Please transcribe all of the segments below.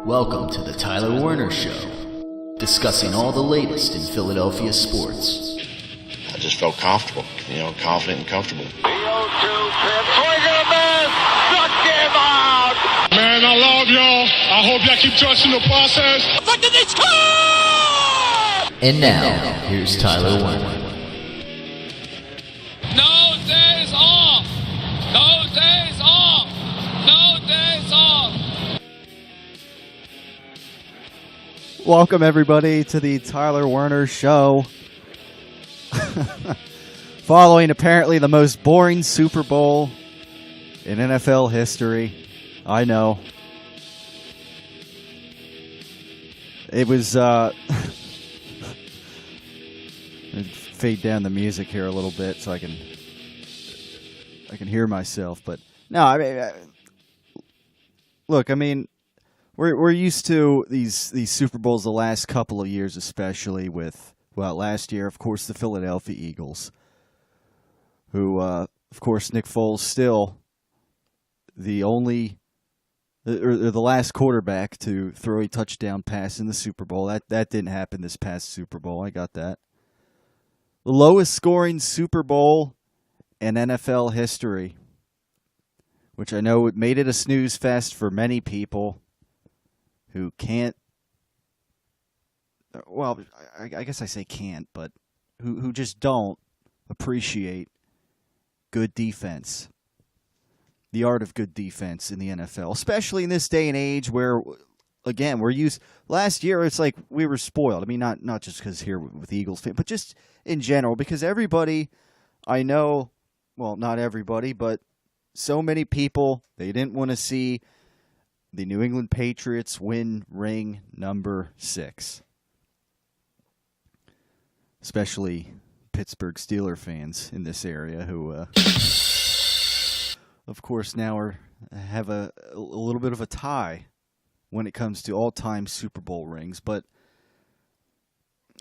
Welcome to the Tyler Werner Show, discussing all the latest in Philadelphia sports. I just felt comfortable, confident and comfortable. The 0-2 pitch, swing and a miss, struck him out! Man, I love y'all. I hope y'all keep trusting the process. Look at this score! And now, here's Tyler Werner. No days off! No days off! No days off! Welcome, everybody, to the Tyler Werner Show. Following apparently the most boring Super Bowl in NFL history. I know. It was, fade down the music here a little bit so I can hear myself. But no, I mean, look, I mean, we're used to these Super Bowls the last couple of years, especially with, well, last year, of course, the Philadelphia Eagles, who, of course, Nick Foles still the only or the last quarterback to throw a touchdown pass in the Super Bowl. That didn't happen this past Super Bowl. I got that. The lowest scoring Super Bowl in NFL history, which I know made it a snooze fest for many people who can't, well, I guess I say can't, but who just don't appreciate good defense, the art of good defense in the NFL, especially in this day and age where, again, we're used. Last year, it's like we were spoiled. I mean, not just because here with the Eagles, but just in general, because everybody I know, well, not everybody, but so many people, they didn't want to see the New England Patriots win ring number 6. Especially Pittsburgh Steelers fans in this area who, of course, now have a little bit of a tie when it comes to all-time Super Bowl rings. But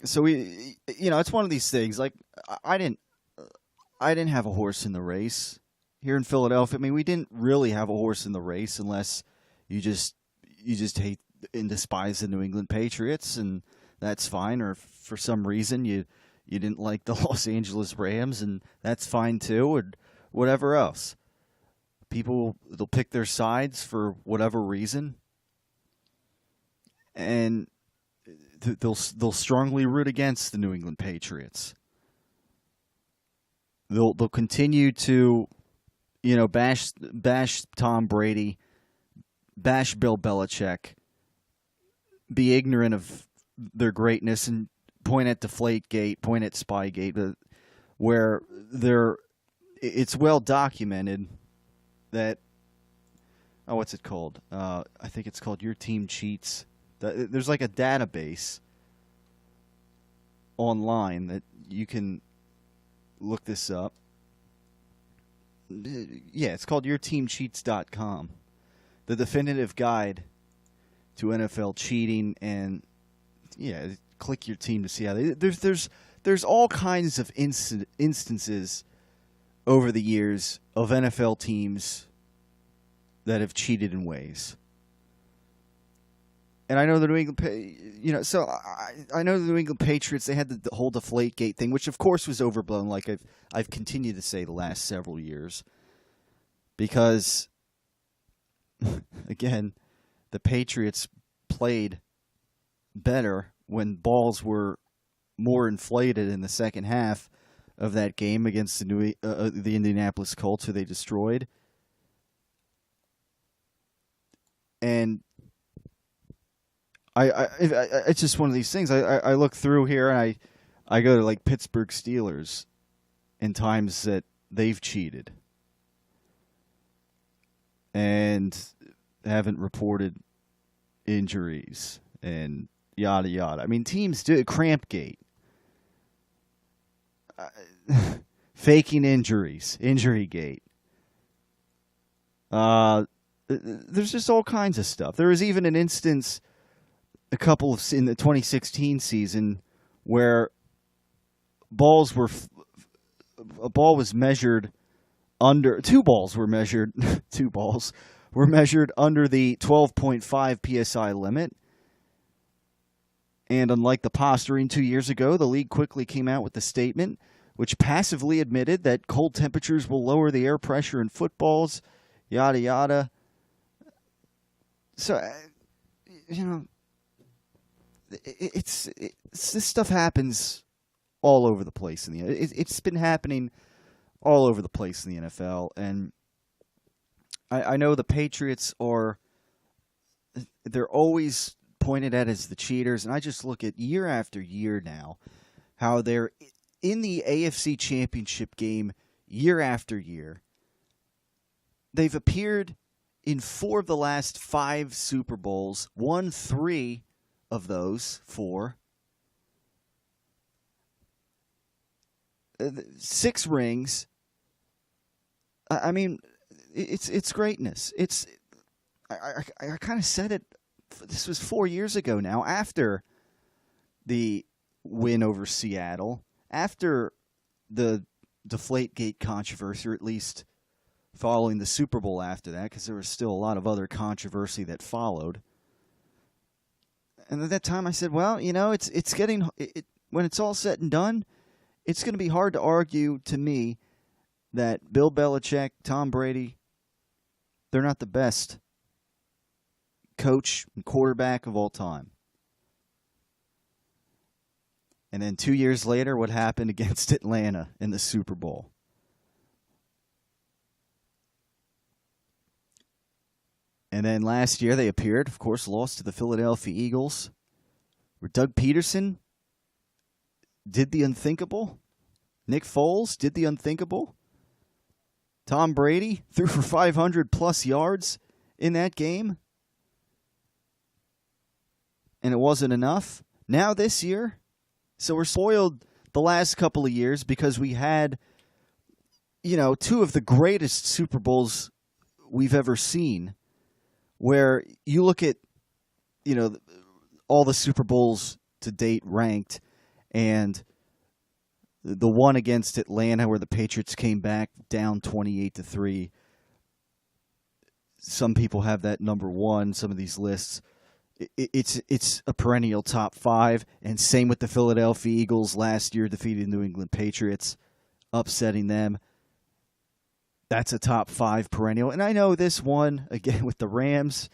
so it's one of these things. Like I didn't have a horse in the race here in Philadelphia. I mean, we didn't really have a horse in the race unless you just hate and despise the New England Patriots, and that's fine. Or for some reason you didn't like the Los Angeles Rams, and that's fine too, or whatever else. People, they'll pick their sides for whatever reason, and they'll strongly root against the New England Patriots. They'll continue to, bash Tom Brady, bash Bill Belichick, be ignorant of their greatness, and point at Deflategate, point at Spygate, where it's well documented that, what's it called? I think it's called Your Team Cheats. There's like a database online that you can look this up. Yeah, it's called YourTeamCheats.com. The definitive guide to NFL cheating, and yeah, click your team to see how there's all kinds of instances over the years of NFL teams that have cheated in ways. And I know the New England, I know the New England Patriots, they had the whole Deflategate thing, which of course was overblown, like I've continued to say the last several years, because again, the Patriots played better when balls were more inflated in the second half of that game against the Indianapolis Colts, who they destroyed. And it's just one of these things. I look through here and I go to like Pittsburgh Steelers in times that they've cheated and haven't reported injuries and yada yada. I mean, teams do Crampgate, faking injuries, Injurygate. There's just all kinds of stuff. There was even an instance in the 2016 season where a ball was measured under, two balls were measured under the 12.5 psi limit. And unlike the posturing 2 years ago, the league quickly came out with a statement which passively admitted that cold temperatures will lower the air pressure in footballs, yada, yada. So, this stuff happens all over the place. It's been happening all over the place in the NFL. And I know the Patriots they're always pointed at as the cheaters. And I just look at year after year now how they're in the AFC Championship game year after year. They've appeared in 4 of the last 5 Super Bowls, won 3 of those 4. 6 rings. I mean, it's greatness. I kind of said it. This was 4 years ago now, after the win over Seattle, after the Deflategate controversy, or at least following the Super Bowl after that, because there was still a lot of other controversy that followed. And at that time I said, well, it's getting, when it's all said and done, it's going to be hard to argue to me that Bill Belichick, Tom Brady, they're not the best coach and quarterback of all time. And then 2 years later, what happened against Atlanta in the Super Bowl? And then last year they appeared, of course, lost to the Philadelphia Eagles, where Doug Peterson did the unthinkable. Nick Foles did the unthinkable. Tom Brady threw for 500-plus yards in that game. And it wasn't enough. Now this year, so we're spoiled the last couple of years because we had, 2 of the greatest Super Bowls we've ever seen, where you look at, all the Super Bowls to date ranked, and the one against Atlanta where the Patriots came back down 28-3. Some people have that number 1, some of these lists. It's a perennial top 5, and same with the Philadelphia Eagles last year, defeated New England Patriots, upsetting them. That's a top 5 perennial. And I know this one, again, with the Rams,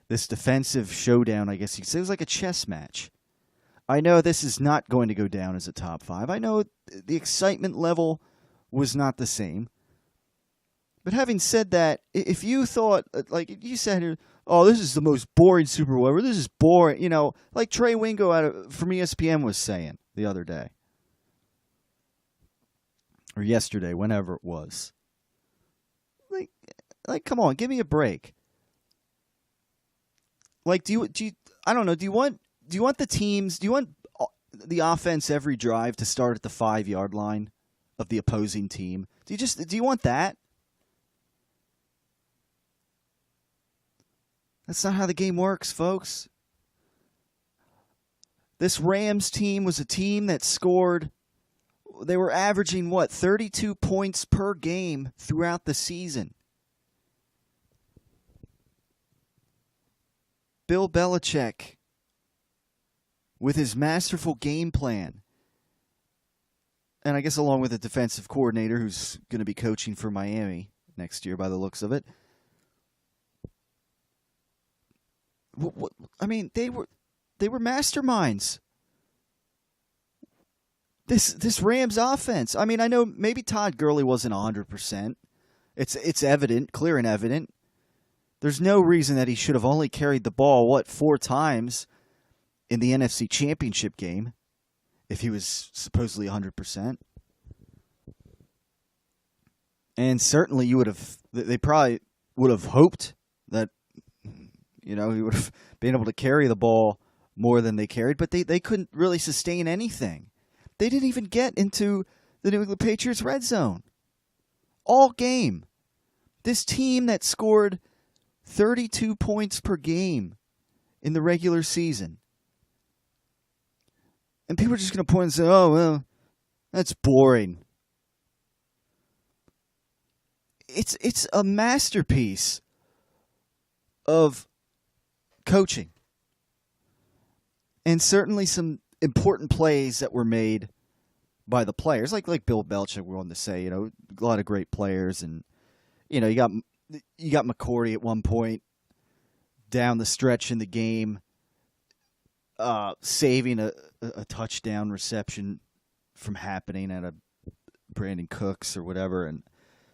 this defensive showdown, I guess you could say, it was like a chess match. I know this is not going to go down as a top 5. I know the excitement level was not the same. But having said that, if you thought, like you said here, oh, this is the most boring Super Bowl ever, this is boring, like Trey Wingo from ESPN was saying the other day. Or yesterday, whenever it was. Like, come on, give me a break. Like, do you I don't know, do you want the teams, do you want the offense every drive to start at the 5-yard line of the opposing team? Do you want that? That's not how the game works, folks. This Rams team was a team that scored, they were averaging, 32 points per game throughout the season. Bill Belichick, with his masterful game plan, and I guess along with a defensive coordinator who's going to be coaching for Miami next year by the looks of it. I mean, they were masterminds. This Rams offense. I mean, I know maybe Todd Gurley wasn't 100%. It's evident, clear and evident. There's no reason that he should have only carried the ball 4 times in the NFC Championship game if he was supposedly 100%. And certainly they probably would have hoped that he would have been able to carry the ball more than they carried, but they couldn't really sustain anything. They didn't even get into the New England Patriots red zone all game. This team that scored 32 points per game in the regular season. And people are just going to point and say, oh, well, that's boring. It's a masterpiece of coaching. And certainly some important plays that were made by the players, like Bill Belichick were on to say, a lot of great players, and you got McCourty at one point down the stretch in the game, saving a touchdown reception from happening at a Brandon Cooks or whatever, and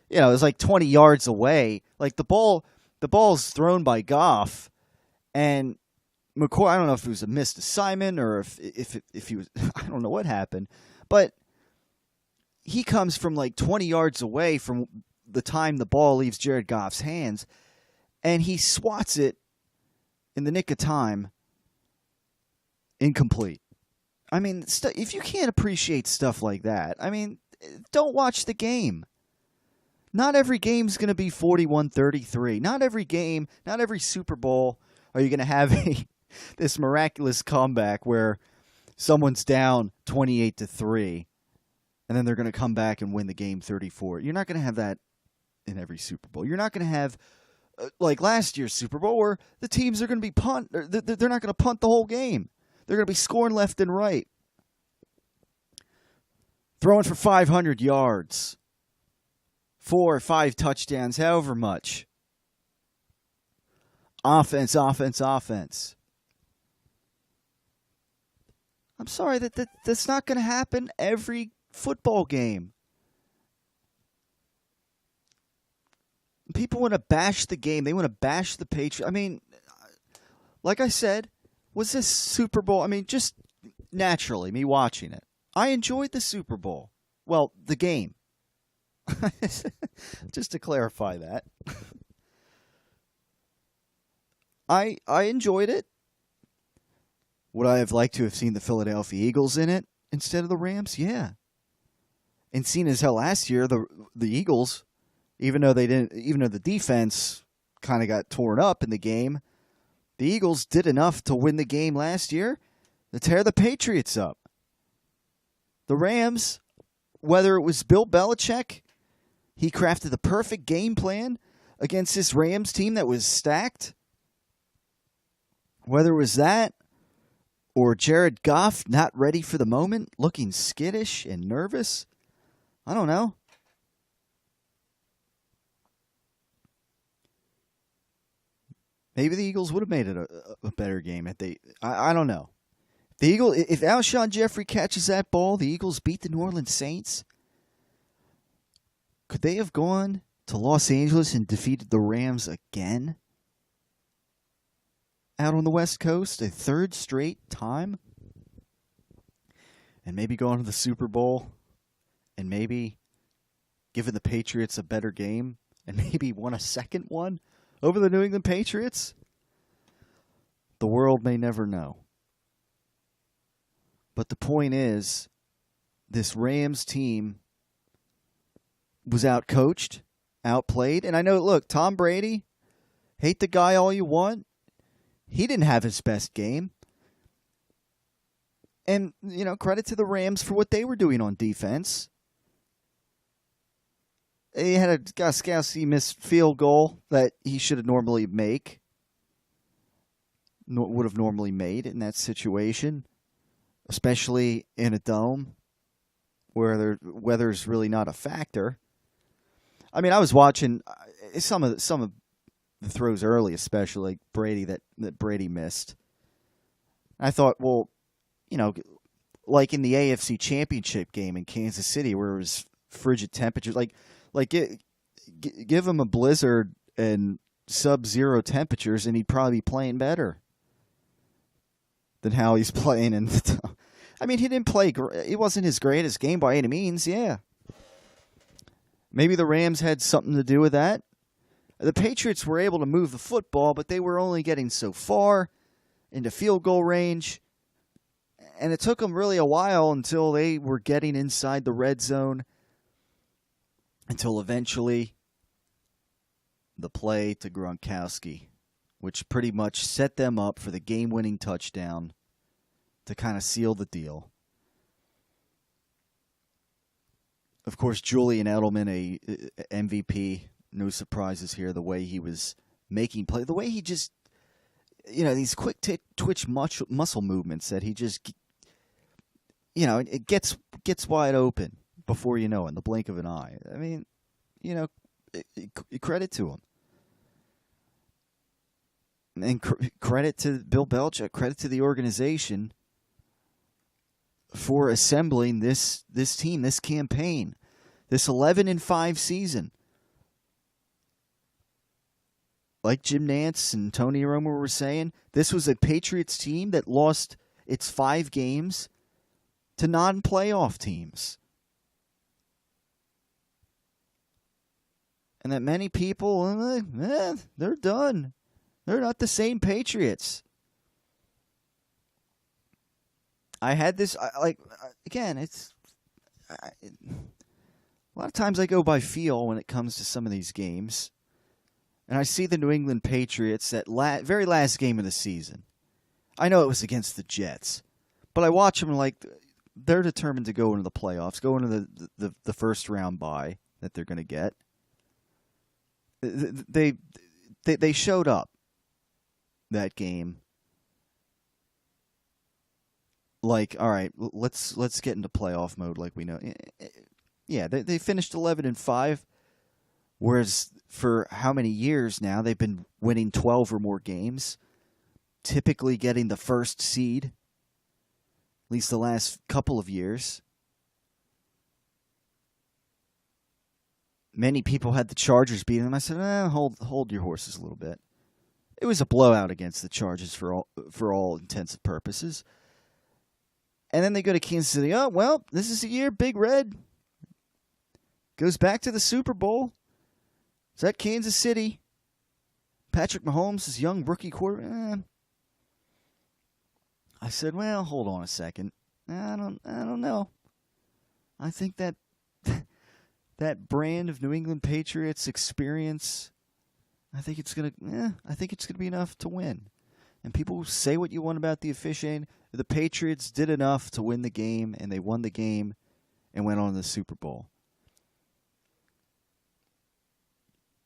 it was like 20 yards away. Like the ball's thrown by Goff, and McCoy, I don't know if it was a missed assignment or if he was, I don't know what happened, but he comes from like 20 yards away from the time the ball leaves Jared Goff's hands, and he swats it in the nick of time, incomplete. I mean, if you can't appreciate stuff like that, I mean, don't watch the game. Not every game's going to be 41-33. Not every game, not every Super Bowl are you going to have this miraculous comeback where someone's down 28-3, and then they're going to come back and win the game 34. You're not going to have that in every Super Bowl. You're not going to have, like last year's Super Bowl, where the teams are going to be they're not going to punt the whole game. They're going to be scoring left and right. Throwing for 500 yards. 4 or 5 touchdowns, however much. Offense. I'm sorry, that's not going to happen every football game. People want to bash the game. They want to bash the Patriots. I mean, like I said, was this Super Bowl? I mean, just naturally, me watching it, I enjoyed the Super Bowl. Well, the game. Just to clarify that. I enjoyed it. Would I have liked to have seen the Philadelphia Eagles in it instead of the Rams? Yeah. And seeing as how last year the Eagles, even though the defense kind of got torn up in the game, the Eagles did enough to win the game last year to tear the Patriots up. The Rams, whether it was Bill Belichick, he crafted the perfect game plan against this Rams team that was stacked. Whether it was that or Jared Goff not ready for the moment, looking skittish and nervous, I don't know. Maybe the Eagles would have made it a better game. I don't know. If Alshon Jeffrey catches that ball, the Eagles beat the New Orleans Saints. Could they have gone to Los Angeles and defeated the Rams again? Out on the West Coast, a third straight time? And maybe go to the Super Bowl and maybe given the Patriots a better game and maybe won a second one over the New England Patriots? The world may never know. But the point is, this Rams team was outcoached, outplayed. And I know, look, Tom Brady, hate the guy all you want. He didn't have his best game. And, credit to the Rams for what they were doing on defense. He had a Gostkowski missed field goal that he should have would have normally made in that situation, especially in a dome where the weather's really not a factor. I mean, I was watching some of the throws early, especially like Brady that Brady missed. I thought, well, like in the AFC Championship game in Kansas City where it was frigid temperatures, give him a blizzard and sub-zero temperatures, and he'd probably be playing better than how he's playing. I mean, he didn't play. It wasn't his greatest game by any means. Yeah. Maybe the Rams had something to do with that. The Patriots were able to move the football, but they were only getting so far into field goal range. And it took them really a while until they were getting inside the red zone, until eventually the play to Gronkowski, which pretty much set them up for the game-winning touchdown to kind of seal the deal. Of course, Julian Edelman, a MVP, no surprises here, the way he was making play. The way he just, these quick twitch muscle movements that he just, it gets wide open before you know, in the blink of an eye. I mean, credit to him. And credit to Bill Belichick, credit to the organization for assembling this team, this campaign, this 11-5 season. Like Jim Nantz and Tony Romo were saying, this was a Patriots team that lost its 5 games to non-playoff teams. And that many people, they're done. They're not the same Patriots. I had this, again, it's, a lot of times I go by feel when it comes to some of these games. And I see the New England Patriots, that very last game of the season. I know it was against the Jets. But I watch them like they're determined to go into the playoffs, go into the first round bye that they're going to get. They showed up that game. Like, all right, let's get into playoff mode like we know. Yeah, they finished 11-5, whereas for how many years now they've been winning 12 or more games, typically getting the first seed, at least the last couple of years. Many people had the Chargers beating them. I said, hold your horses a little bit. It was a blowout against the Chargers for all intents and purposes. And then they go to Kansas City. Oh, well, this is the year Big Red goes back to the Super Bowl. It's at Kansas City. Patrick Mahomes, his young rookie quarterback. I said, well, hold on a second. I don't know. I think that that brand of New England Patriots experience, I think it's gonna be enough to win. And people say what you want about the officiating. The Patriots did enough to win the game, and they won the game and went on to the Super Bowl.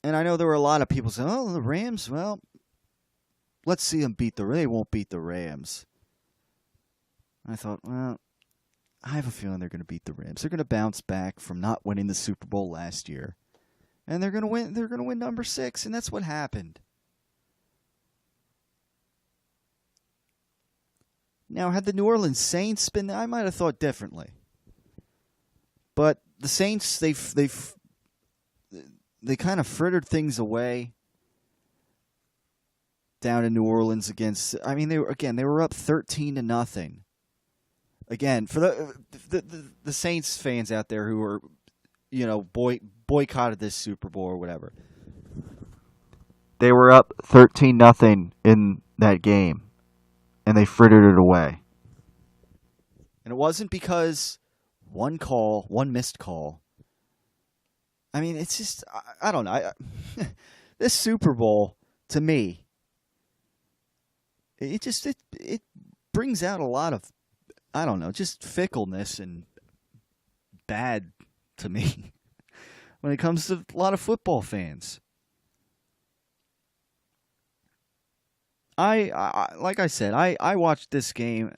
And I know there were a lot of people saying, oh, the Rams, well, let's see them they won't beat the Rams. I thought, well, I have a feeling they're going to beat the Rams. They're going to bounce back from not winning the Super Bowl last year. And they're going to win. They're going to win number 6, and that's what happened. Now, had the New Orleans Saints been there, I might have thought differently. But the Saints, they kind of frittered things away down in New Orleans against. I mean, they were up 13-0. Again, for the Saints fans out there who are, boycotted this Super Bowl or whatever, they were up 13-0 in that game. And they frittered it away. And it wasn't because one missed call. I mean, it's just, I don't know. This Super Bowl, to me, it brings out a lot of, I don't know, just fickleness and bad to me when it comes to a lot of football fans. Like I said, I watched this game.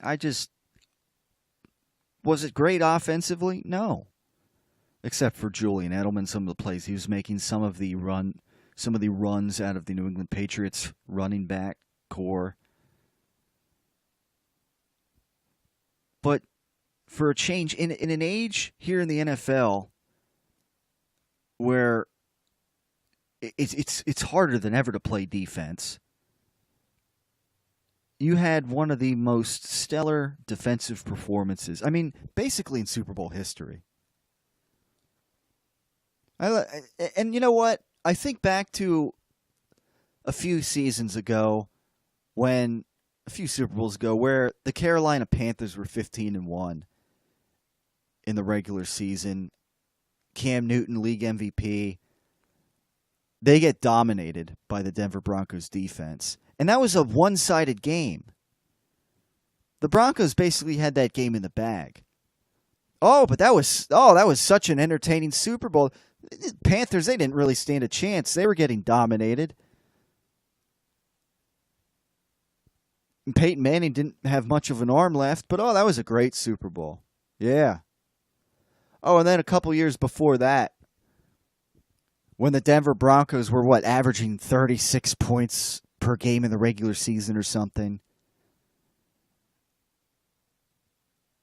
Was it great offensively? No. Except for Julian Edelman, some of the plays he was making, some of the runs out of the New England Patriots running back core. But for a change, in an age here in the NFL where it's harder than ever to play defense, you had one of the most stellar defensive performances, I mean, basically in Super Bowl history. And you know what? I think back to a few seasons ago, a few Super Bowls ago, where the Carolina Panthers were 15-1 in the regular season. Cam Newton, league MVP. They get dominated by the Denver Broncos defense. And that was a one-sided game. The Broncos basically had that game in the bag. But that was such an entertaining Super Bowl. The Panthers, they didn't really stand a chance. They were getting dominated. Peyton Manning didn't have much of an arm left, but that was a great Super Bowl. Yeah. Oh, and then a couple years before that, when the Denver Broncos were, averaging 36 points per game in the regular season or something.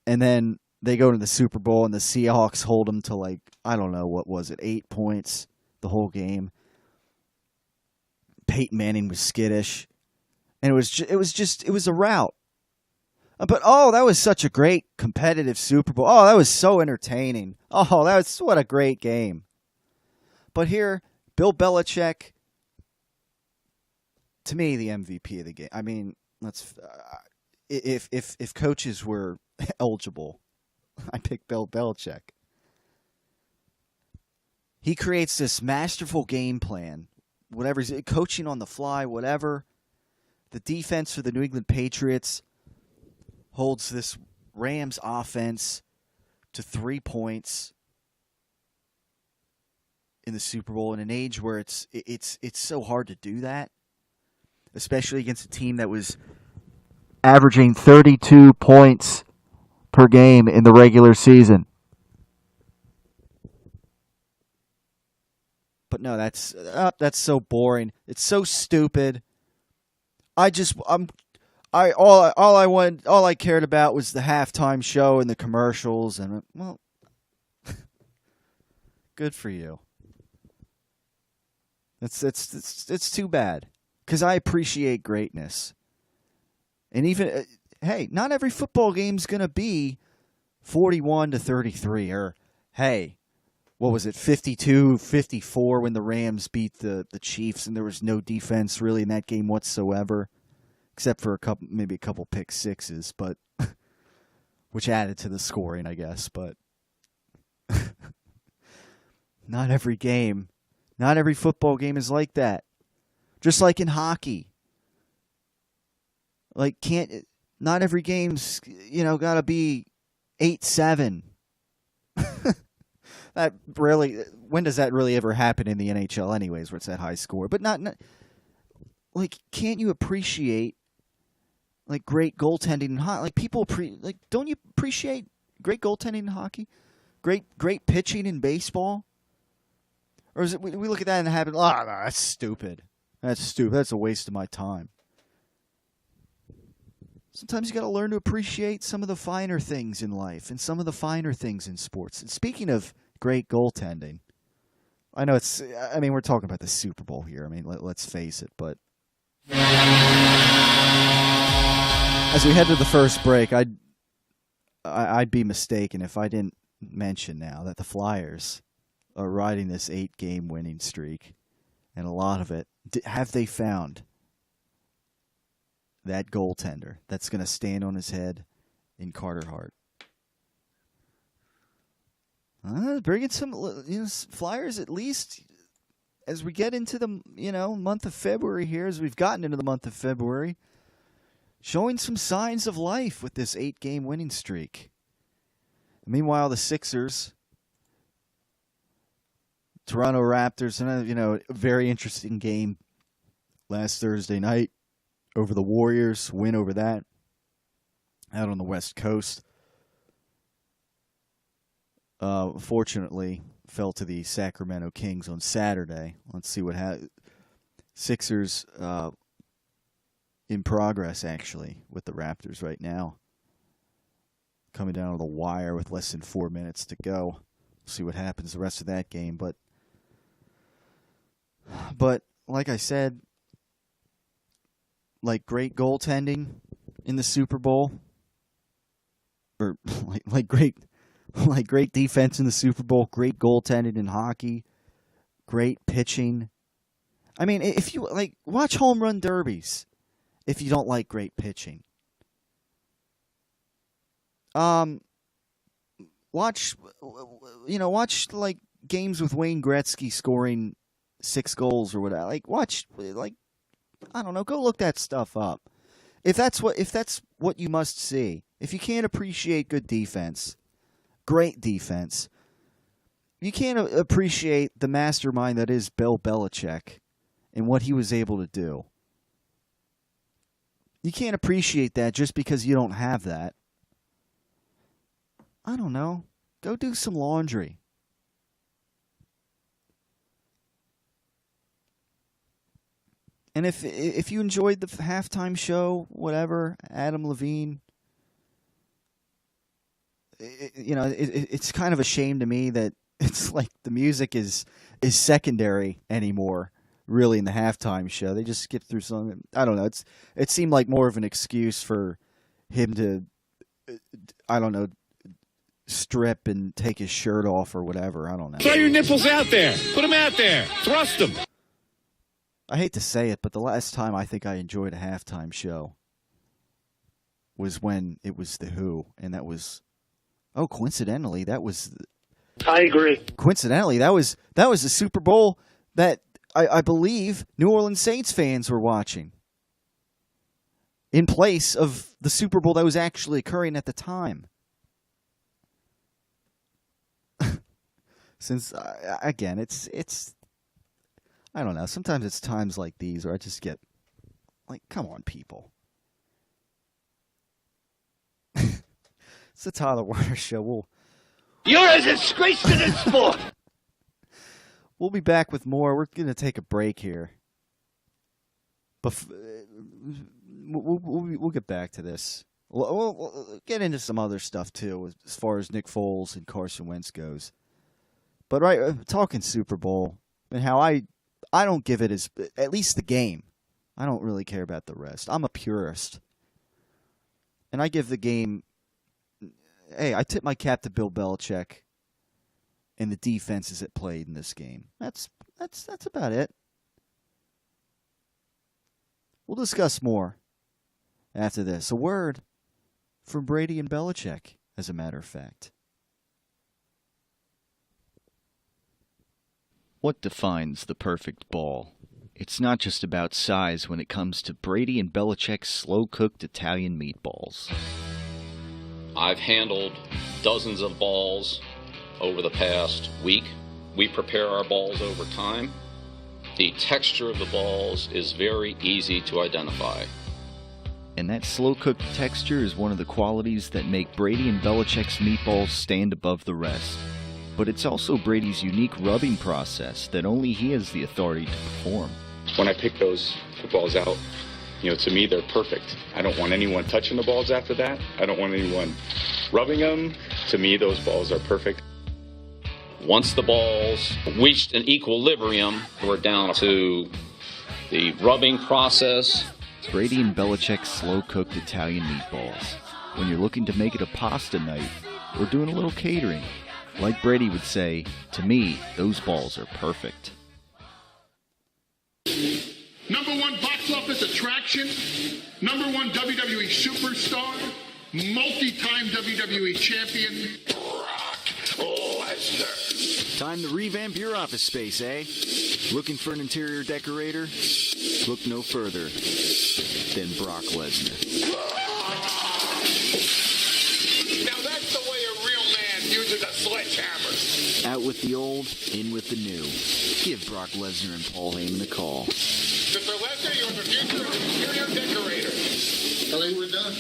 And then they go to the Super Bowl and the Seahawks hold them to 8 points the whole game. Peyton Manning was skittish. And it was a rout. But that was such a great competitive Super Bowl. Oh, that was so entertaining. Oh, what a great game. But here, Bill Belichick, to me, the MVP of the game. I mean, if coaches were eligible, I pick Bill Belichick. He creates this masterful game plan, whatever he's coaching on the fly, whatever. The defense for the New England Patriots holds this Rams offense to 3 points in the Super Bowl in an age where it's so hard to do that, especially against a team that was averaging 32 points per game in the regular season. But no, that's so boring. It's so stupid. All I cared about was the halftime show and the commercials, and good for you. It's too bad, because I appreciate greatness, and even hey, not every football game's gonna be 41-33, or hey, what was it, 52-54 when the Rams beat the Chiefs, and there was no defense really in that game whatsoever, except for maybe a couple pick sixes, but which added to the scoring, I guess. But not every game, not every football game is like that. Just like in hockey, not every game's gotta be 8-7. When does that really ever happen in the NHL anyways, where it's that high score? But not can't you appreciate great goaltending in hockey? Don't you appreciate great goaltending in hockey? Great pitching in baseball? Or is it we look at that and have it, no, that's stupid. That's stupid. That's a waste of my time. Sometimes you got to learn to appreciate some of the finer things in life and some of the finer things in sports. And speaking of great goaltending, I know we're talking about the Super Bowl here. I mean, let's face it, but as we head to the first break, I'd be mistaken if I didn't mention now that the Flyers are riding this 8-game winning streak, and a lot of it, have they found that goaltender that's going to stand on his head in Carter Hart? Bringing some Flyers, at least as we get into the month of February here, as we've gotten into the month of February, showing some signs of life with this 8-game winning streak. Meanwhile, the Sixers, Toronto Raptors, and a very interesting game last Thursday night over the Warriors, win over that out on the West Coast. Fortunately, fell to the Sacramento Kings on Saturday. Let's see what happens. Sixers in progress, actually, with the Raptors right now. Coming down to the wire with less than 4 minutes to go. We'll see what happens the rest of that game. But like I said, great goaltending in the Super Bowl, or great defense in the Super Bowl, great goaltending in hockey, great pitching. I mean, if you watch home run derbies, if you don't like great pitching, watch games with Wayne Gretzky scoring 6 goals or whatever. I don't know, go look that stuff up. If that's what you must see. If you can't appreciate good defense, great defense, you can't appreciate the mastermind that is Bill Belichick and what he was able to do. You can't appreciate that just because you don't have that. I don't know. Go do some laundry. And if you enjoyed the halftime show, whatever, Adam Levine, it's kind of a shame to me that it's like the music is secondary anymore, really, in the halftime show. They just skip through some. I don't know. It seemed like more of an excuse for him to, I don't know, strip and take his shirt off or whatever. I don't know. Throw your nipples out there. Put them out there. Thrust them. I hate to say it, but the last time I think I enjoyed a halftime show was when it was The Who, and that was, coincidentally, that was. I agree. Coincidentally, that was the Super Bowl that I believe New Orleans Saints fans were watching, in place of the Super Bowl that was actually occurring at the time. Since again, it's. I don't know. Sometimes it's times like these where I just get, like, come on, people. It's the Tyler Werner Show. You're a disgrace to this sport. We'll be back with more. We're going to take a break here. But we'll get back to this. We'll get into some other stuff, too, as far as Nick Foles and Carson Wentz goes. But, talking Super Bowl and how I don't give it as, at least the game. I don't really care about the rest. I'm a purist. And I give the game, hey, I tip my cap to Bill Belichick and the defenses that played in this game. That's about it. We'll discuss more after this. A word from Brady and Belichick, as a matter of fact. What defines the perfect ball? It's not just about size when it comes to Brady and Belichick's slow-cooked Italian meatballs. I've handled dozens of balls over the past week. We prepare our balls over time. The texture of the balls is very easy to identify. And that slow-cooked texture is one of the qualities that make Brady and Belichick's meatballs stand above the rest. But it's also Brady's unique rubbing process that only he has the authority to perform. When I pick those balls out, to me they're perfect. I don't want anyone touching the balls after that. I don't want anyone rubbing them. To me, those balls are perfect. Once the balls reached an equilibrium, we're down to the rubbing process. Brady and Belichick's slow-cooked Italian meatballs. When you're looking to make it a pasta night or doing a little catering, like Brady would say, to me, those balls are perfect. #1 box office attraction, #1 WWE superstar, multi-time WWE champion, Brock Lesnar. Time to revamp your office space, eh? Looking for an interior decorator? Look no further than Brock Lesnar. Now that's the way a real man uses a sledgehammer. Out with the old, in with the new. Give Brock Lesnar and Paul Heyman a call. Mr. Lesnar, you're the future of the interior decorator. I think we're done.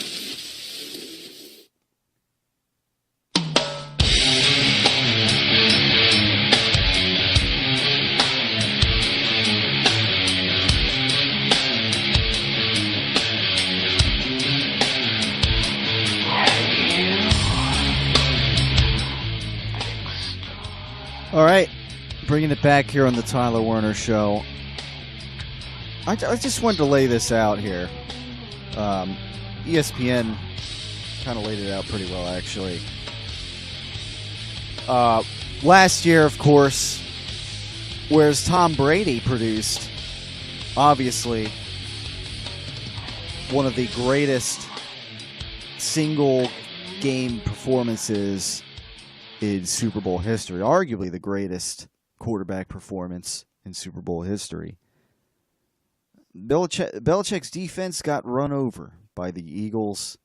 All right, bringing it back here on the Tyler Werner Show. I just wanted to lay this out here. ESPN kind of laid it out pretty well, actually. Last year, of course, whereas Tom Brady produced, obviously, one of the greatest single-game performances in Super Bowl history, arguably the greatest quarterback performance in Super Bowl history. Belichick's defense got run over by the Eagles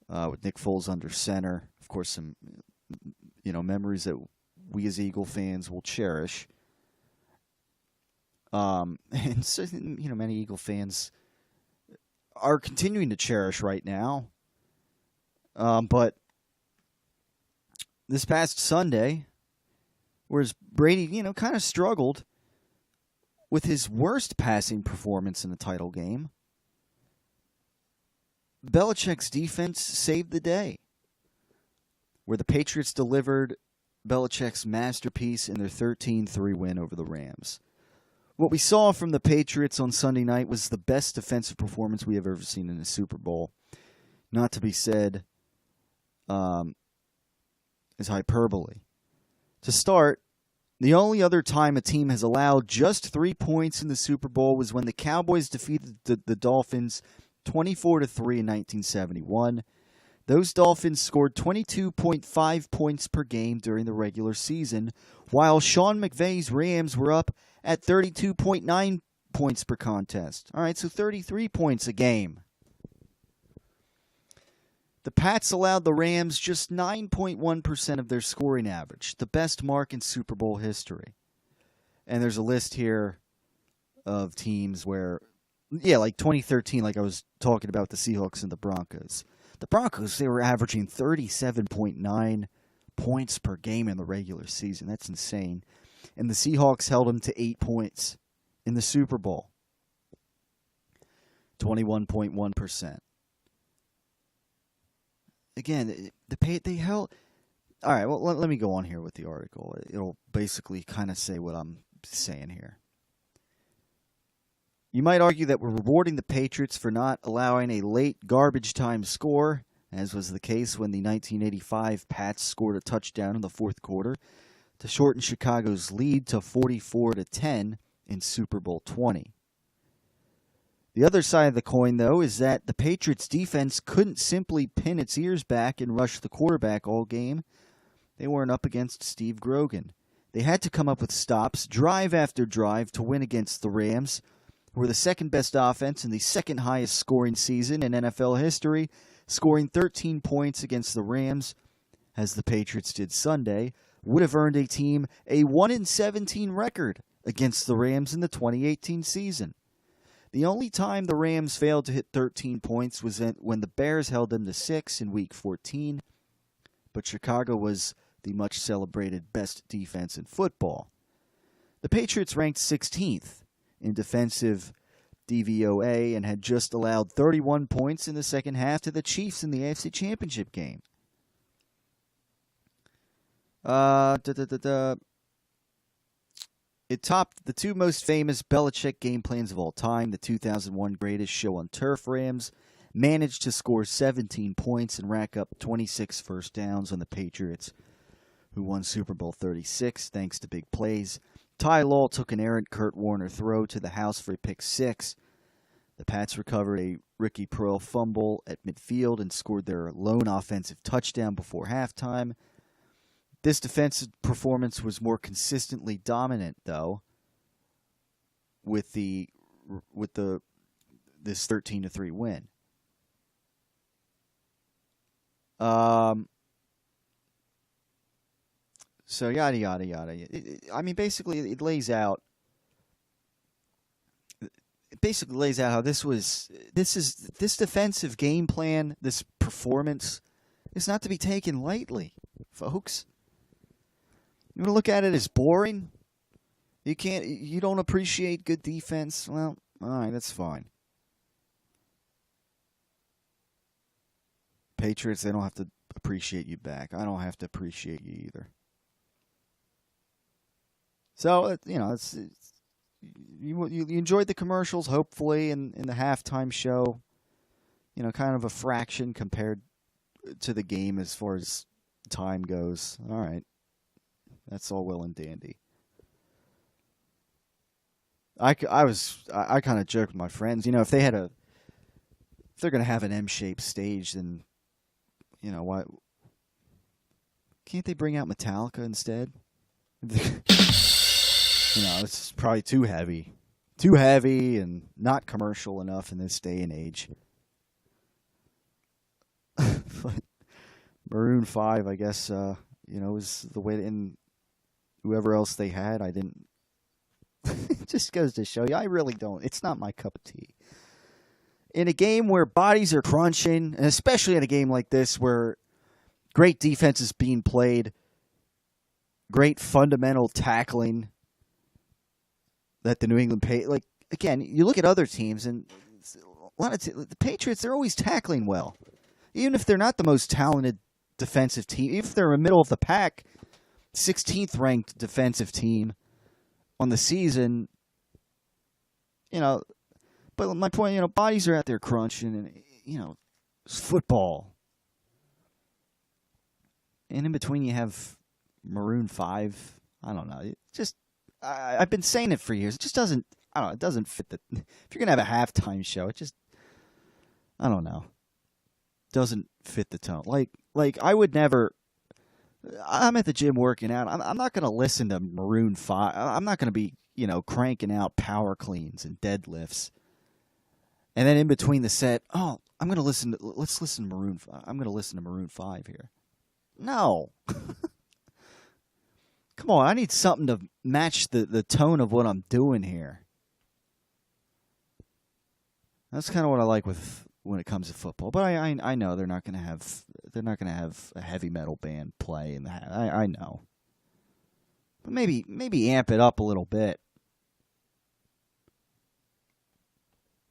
with Nick Foles under center. Of course, some memories that we as Eagle fans will cherish. And so, many Eagle fans are continuing to cherish right now. But this past Sunday, whereas Brady, kind of struggled with his worst passing performance in the title game, Belichick's defense saved the day, where the Patriots delivered Belichick's masterpiece in their 13-3 win over the Rams. What we saw from the Patriots on Sunday night was the best defensive performance we have ever seen in a Super Bowl. Not to be said is hyperbole. To start, the only other time a team has allowed just 3 points in the Super Bowl was when the Cowboys defeated the Dolphins 24-3 in 1971. Those Dolphins scored 22.5 points per game during the regular season, while Sean McVay's Rams were up at 32.9 points per contest. All right, so 33 points a game. The Pats allowed the Rams just 9.1% of their scoring average, the best mark in Super Bowl history. And there's a list here of teams where, like 2013, like I was talking about the Seahawks and the Broncos. The Broncos, they were averaging 37.9 points per game in the regular season. That's insane. And the Seahawks held them to 8 points in the Super Bowl. 21.1%. Again, they held... All right, well, let me go on here with the article. It'll basically kind of say what I'm saying here. You might argue that we're rewarding the Patriots for not allowing a late garbage time score, as was the case when the 1985 Pats scored a touchdown in the fourth quarter to shorten Chicago's lead to 44-10 in Super Bowl 20. The other side of the coin, though, is that the Patriots' defense couldn't simply pin its ears back and rush the quarterback all game. They weren't up against Steve Grogan. They had to come up with stops, drive after drive, to win against the Rams, who were the second-best offense and the second-highest scoring season in NFL history, scoring 13 points against the Rams, as the Patriots did Sunday, would have earned a team a 1-17 record against the Rams in the 2018 season. The only time the Rams failed to hit 13 points was when the Bears held them to 6 in Week 14, but Chicago was the much-celebrated best defense in football. The Patriots ranked 16th in defensive DVOA and had just allowed 31 points in the second half to the Chiefs in the AFC Championship game. It topped the two most famous Belichick game plans of all time. The 2001 Greatest Show on Turf Rams managed to score 17 points and rack up 26 first downs on the Patriots, who won Super Bowl 36 thanks to big plays. Ty Law took an errant Kurt Warner throw to the house for a pick six. The Pats recovered a Ricky Pearl fumble at midfield and scored their lone offensive touchdown before halftime. This defensive performance was more consistently dominant, though, with this 13-3 win. So yada yada yada. Basically, it lays out. It basically lays out how this defensive game plan, this performance, is not to be taken lightly, folks. You want to look at it as boring? You don't appreciate good defense? Well, all right, that's fine. Patriots, they don't have to appreciate you back. I don't have to appreciate you either. So, you enjoyed the commercials, hopefully, in the halftime show. Kind of a fraction compared to the game as far as time goes. All right. That's all well and dandy. I kind of joked with my friends, if they're going to have an M-shaped stage, then, why can't they bring out Metallica instead? It's probably too heavy and not commercial enough in this day and age. But Maroon 5, I guess, was the way to end. Whoever else they had, I didn't. It just goes to show you, I really don't. It's not my cup of tea. in a game where bodies are crunching, and especially in a game like this where great defense is being played, great fundamental tackling that the New England like again, you look at other teams and a lot of the Patriots, they're always tackling well. Even if they're not the most talented defensive team, even if they're in the middle of the pack, 16th ranked defensive team on the season, but my point, bodies are out there crunching and, it's football. And in between you have Maroon 5. I don't know. It just, I've been saying it for years. It just doesn't, I don't know, it doesn't fit if you're going to have a halftime show, it just, I don't know. Doesn't fit the tone. Like I would never, I'm at the gym working out. I'm not going to listen to Maroon 5. I'm not going to be, cranking out power cleans and deadlifts. And then in between the set, let's listen to Maroon 5. I'm going to listen to Maroon 5 here. No. Come on, I need something to match the tone of what I'm doing here. That's kind of what I like when it comes to football. But I know they're not going to have a heavy metal band play in that. I know. But maybe amp it up a little bit.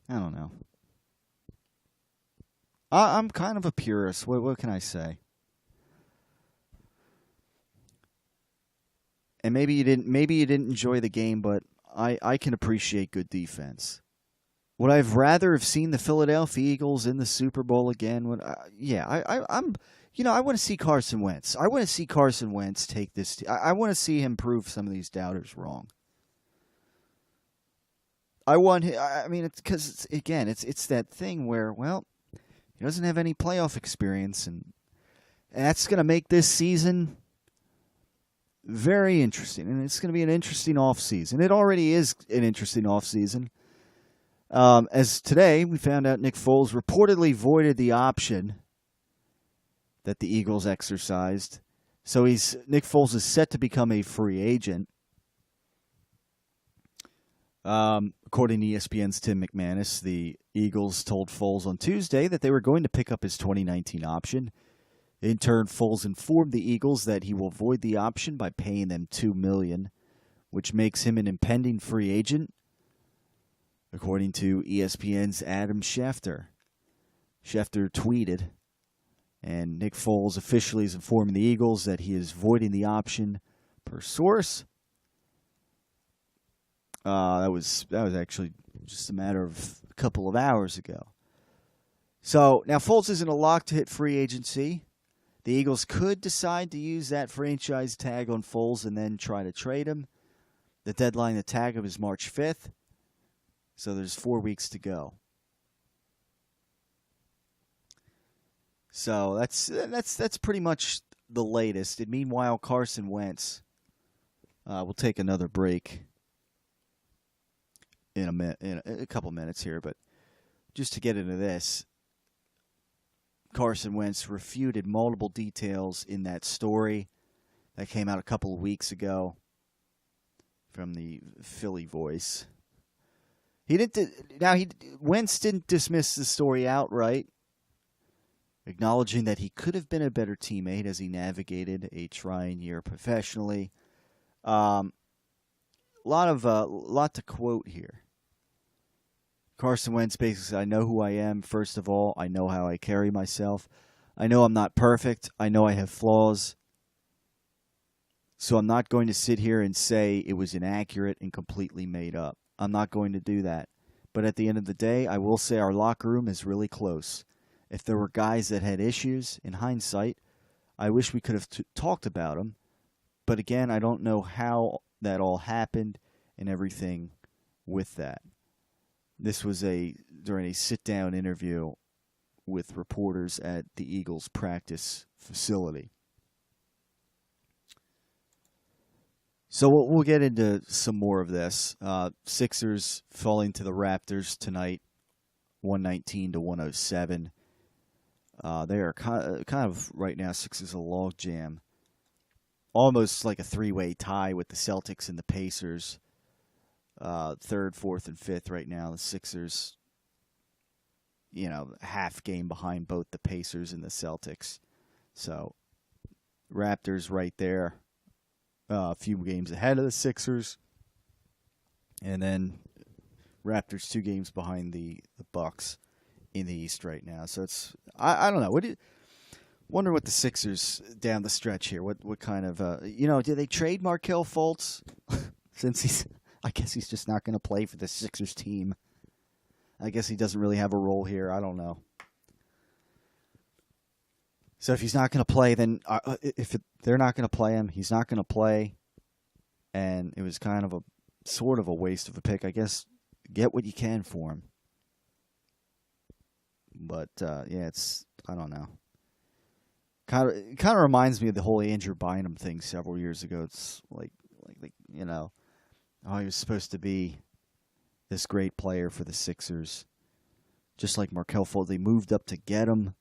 I don't know. I'm kind of a purist. What can I say? And maybe you didn't enjoy the game, but I can appreciate good defense. Would I rather have seen the Philadelphia Eagles in the Super Bowl again? I want to see Carson Wentz. I want to see Carson Wentz take this. I want to see him prove some of these doubters wrong. It's because it's that thing where, he doesn't have any playoff experience, and that's going to make this season very interesting, and it's going to be an interesting offseason. It already is an interesting offseason. As today, we found out Nick Foles reportedly voided the option that the Eagles exercised. So Nick Foles is set to become a free agent. According to ESPN's Tim McManus, the Eagles told Foles on Tuesday that they were going to pick up his 2019 option. In turn, Foles informed the Eagles that he will void the option by paying them $2 million, which makes him an impending free agent, according to ESPN's Adam Schefter. Schefter tweeted, and Nick Foles officially is informing the Eagles that he is voiding the option per source. That was actually just a matter of a couple of hours ago. So now Foles isn't a lock to hit free agency. The Eagles could decide to use that franchise tag on Foles and then try to trade him. The deadline to tag him is March 5th. So there's 4 weeks to go. So that's pretty much the latest. And meanwhile, Carson Wentz will take another break in a couple minutes here, but just to get into this, Carson Wentz refuted multiple details in that story that came out a couple of weeks ago from the Philly Voice. Wentz didn't dismiss the story outright, acknowledging that he could have been a better teammate as he navigated a trying year professionally. Lot to quote here. Carson Wentz basically said, I know who I am, first of all. I know how I carry myself. I know I'm not perfect. I know I have flaws. So I'm not going to sit here and say it was inaccurate and completely made up. I'm not going to do that. But at the end of the day, I will say our locker room is really close. If there were guys that had issues, in hindsight, I wish we could have talked about them. But again, I don't know how that all happened and everything with that. This was during a sit-down interview with reporters at the Eagles practice facility. So we'll get into some more of this. Sixers falling to the Raptors tonight, 119-107. They are kind of right now, Sixers a log jam. Almost like a three-way tie with the Celtics and the Pacers. Third, fourth, and fifth right now. The Sixers half game behind both the Pacers and the Celtics. So Raptors right there, a few games ahead of the Sixers, and then Raptors 2 games behind the Bucks in the East right now. So it's I don't know. Wonder what the Sixers down the stretch here. What kind of do they trade Markelle Fultz since I guess he's just not going to play for the Sixers team. I guess he doesn't really have a role here. I don't know. So if he's not going to play, then they're not going to play him, he's not going to play. And it was kind of a sort of a waste of a pick. I guess get what you can for him. But it's I don't know. Kind of reminds me of the whole Andrew Bynum thing several years ago. It's like he was supposed to be this great player for the Sixers, just like Markelle Fultz. They moved up to get him,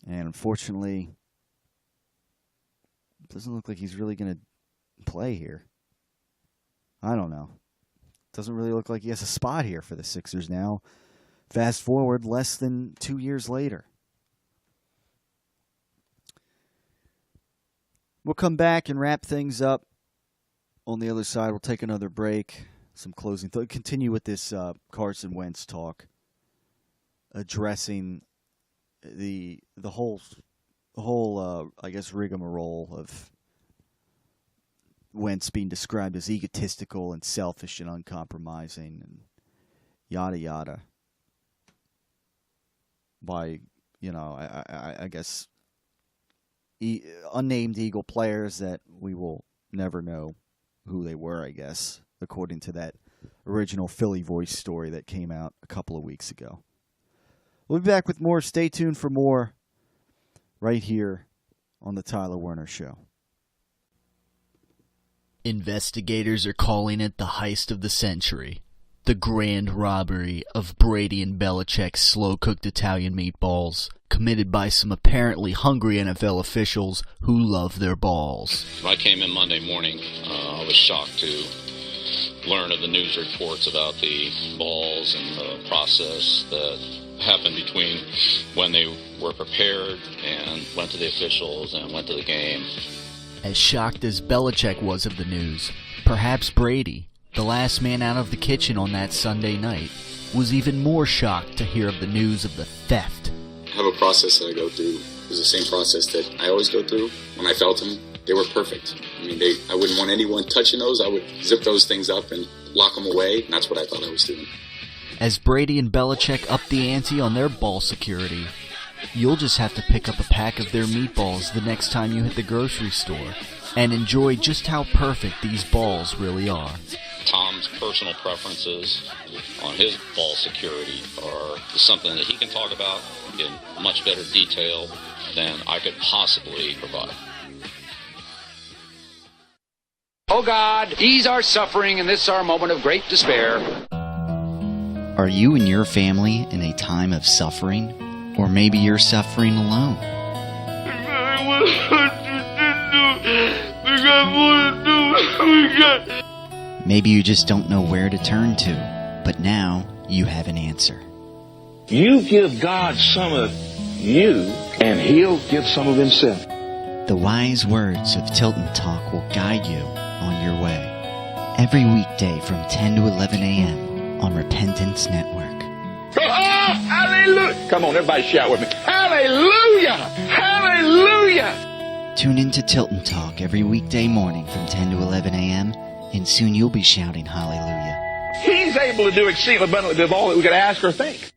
and unfortunately, it doesn't look like he's really going to play here. I don't know. Doesn't really look like he has a spot here for the Sixers now. Fast forward less than 2 years later. We'll come back and wrap things up. On the other side, we'll take another break. Some closing thoughts. Continue with this Carson Wentz talk, addressing the whole I guess rigmarole of Wentz being described as egotistical and selfish and uncompromising and yada yada by I guess unnamed Eagle players that we will never know who they were, I guess, according to that original Philly Voice story that came out a couple of weeks ago. We'll be back with more. Stay tuned for more right here on the Tyler Werner Show. Investigators are calling it the heist of the century. The grand robbery of Brady and Belichick's slow-cooked Italian meatballs, committed by some apparently hungry NFL officials who love their balls. I came in Monday morning. I was shocked to learn of the news reports about the balls and the process that happened between when they were prepared and went to the officials and went to the game. As shocked as Belichick was of the news, perhaps Brady, the last man out of the kitchen on that Sunday night, was even more shocked to hear of the news of the theft. I have a process that I go through. It was the same process that I always go through. When I felt them, they were perfect. I mean, I wouldn't want anyone touching those. I would zip those things up and lock them away, and that's what I thought I was doing. As Brady and Belichick up the ante on their ball security, you'll just have to pick up a pack of their meatballs the next time you hit the grocery store and enjoy just how perfect these balls really are. Tom's personal preferences on his ball security are something that he can talk about in much better detail than I could possibly provide. Oh God, ease our suffering in this our moment of great despair. Are you and your family in a time of suffering? Or maybe you're suffering alone? Maybe you just don't know where to turn to, but now you have an answer. You give God some of you, and He'll give some of Himself. The wise words of Tilton Talk will guide you on your way. Every weekday from 10 to 11 a.m. on Repentance Network. Oh, hallelujah! Come on, everybody shout with me. Hallelujah! Hallelujah! Tune in to Tilton Talk every weekday morning from 10 to 11 a.m. and soon you'll be shouting hallelujah. He's able to do exceedingly abundantly above all that we could ask or think.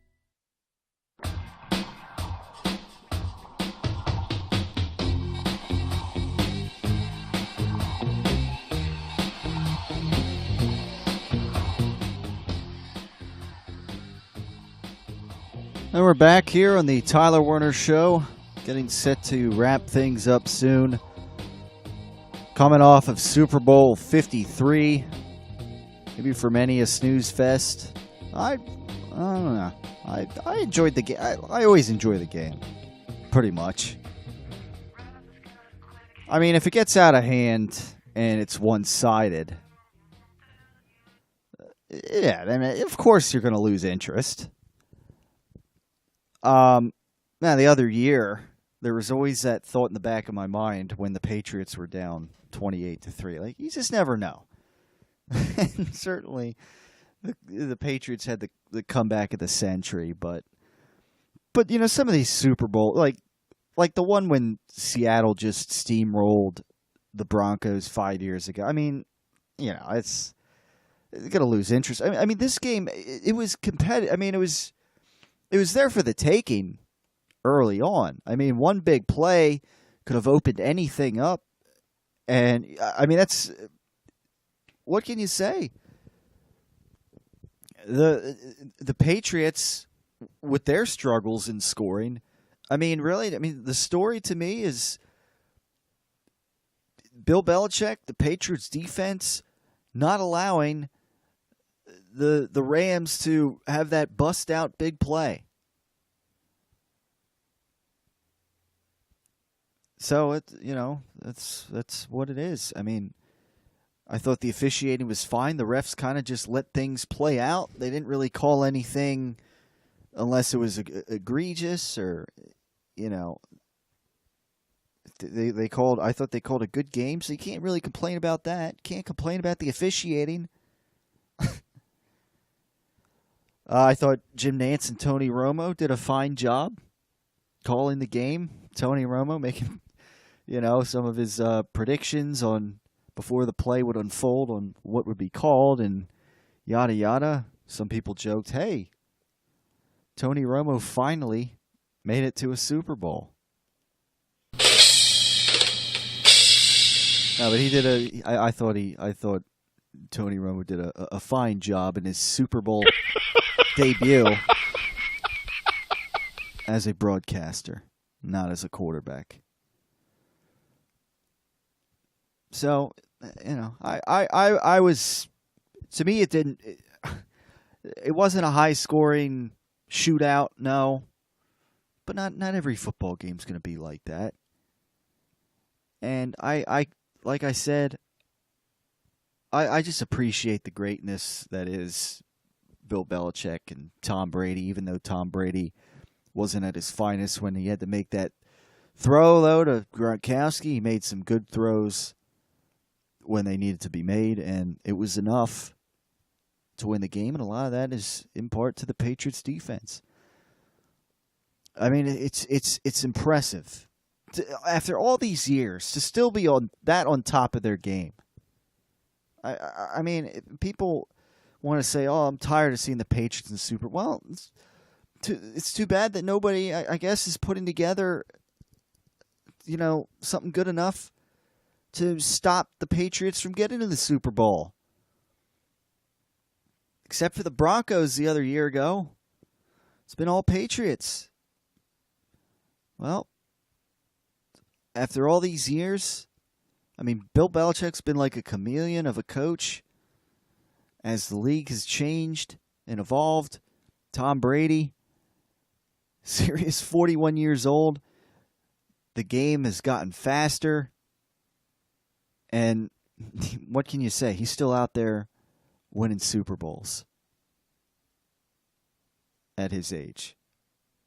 And we're back here on the Tyler Werner Show, getting set to wrap things up soon. Coming off of Super Bowl 53, maybe for many a snooze fest. I don't know. I enjoyed the game. I always enjoy the game, pretty much. I mean, if it gets out of hand and it's one-sided, yeah, I mean, of course you're going to lose interest. Now, the other year, there was always that thought in the back of my mind when the Patriots were down 28-3. Like, you just never know. And certainly, the Patriots had the comeback of the century, but some of these Super Bowl, like the one when Seattle just steamrolled the Broncos 5 years ago. I mean, it's going to lose interest. I mean, this game, it was competitive. I mean, it was there for the taking early on. I mean, one big play could have opened anything up. And, I mean, what can you say? The Patriots, with their struggles in scoring, the story to me is Bill Belichick, the Patriots defense, not allowing the Rams to have that bust out big play. So that's what it is. I mean, I thought the officiating was fine. The refs kind of just let things play out. They didn't really call anything unless it was egregious or, they called. I thought they called a good game, so you can't really complain about that. Can't complain about the officiating. I thought Jim Nantz and Tony Romo did a fine job calling the game. Tony Romo making, some of his predictions on before the play would unfold on what would be called and yada yada. Some people joked, "Hey, Tony Romo finally made it to a Super Bowl." No, but he did I thought Tony Romo did a fine job in his Super Bowl debut as a broadcaster, not as a quarterback. So, I was, to me, it wasn't a high scoring shootout, no, but not every football game's going to be like that. And like I said, I just appreciate the greatness that is Bill Belichick and Tom Brady, even though Tom Brady wasn't at his finest when he had to make that throw, though, to Gronkowski. He made some good throws when they needed to be made, and it was enough to win the game, and a lot of that is in part to the Patriots defense. I mean, it's impressive. After all these years, to still be on top of their game. I mean, people want to say, "Oh, I'm tired of seeing the Patriots in the Super Bowl." Well, it's too bad that nobody, I guess, is putting together, something good enough to stop the Patriots from getting to the Super Bowl. Except for the Broncos the other year ago. It's been all Patriots. Well, after all these years, I mean, Bill Belichick's been like a chameleon of a coach as the league has changed and evolved. Tom Brady, serious 41 years old. The game has gotten faster. And what can you say? He's still out there winning Super Bowls at his age.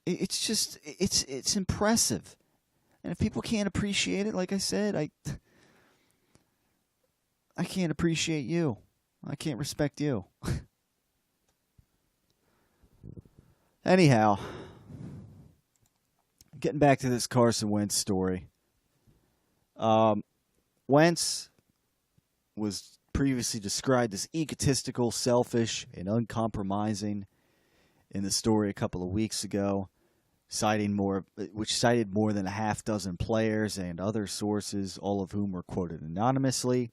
It's just, it's impressive. And if people can't appreciate it, like I said, I can't appreciate you. I can't respect you. Anyhow, getting back to this Carson Wentz story. Wentz was previously described as egotistical, selfish, and uncompromising in the story a couple of weeks ago, which cited more than a half dozen players and other sources, all of whom were quoted anonymously.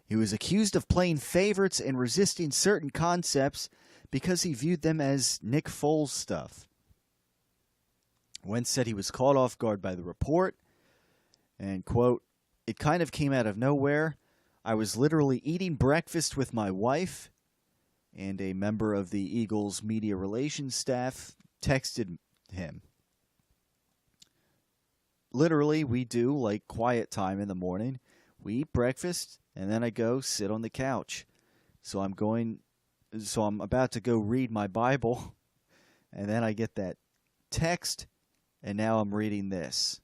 He was accused of playing favorites and resisting certain concepts because he viewed them as Nick Foles stuff. Wentz said he was caught off guard by the report and, quote, "It kind of came out of nowhere. I was literally eating breakfast with my wife, and a member of the Eagles media relations staff texted him. Literally, we do like quiet time in the morning. We eat breakfast, and then I go sit on the couch. So I'm about to go read my Bible, and then I get that text, and now I'm reading this.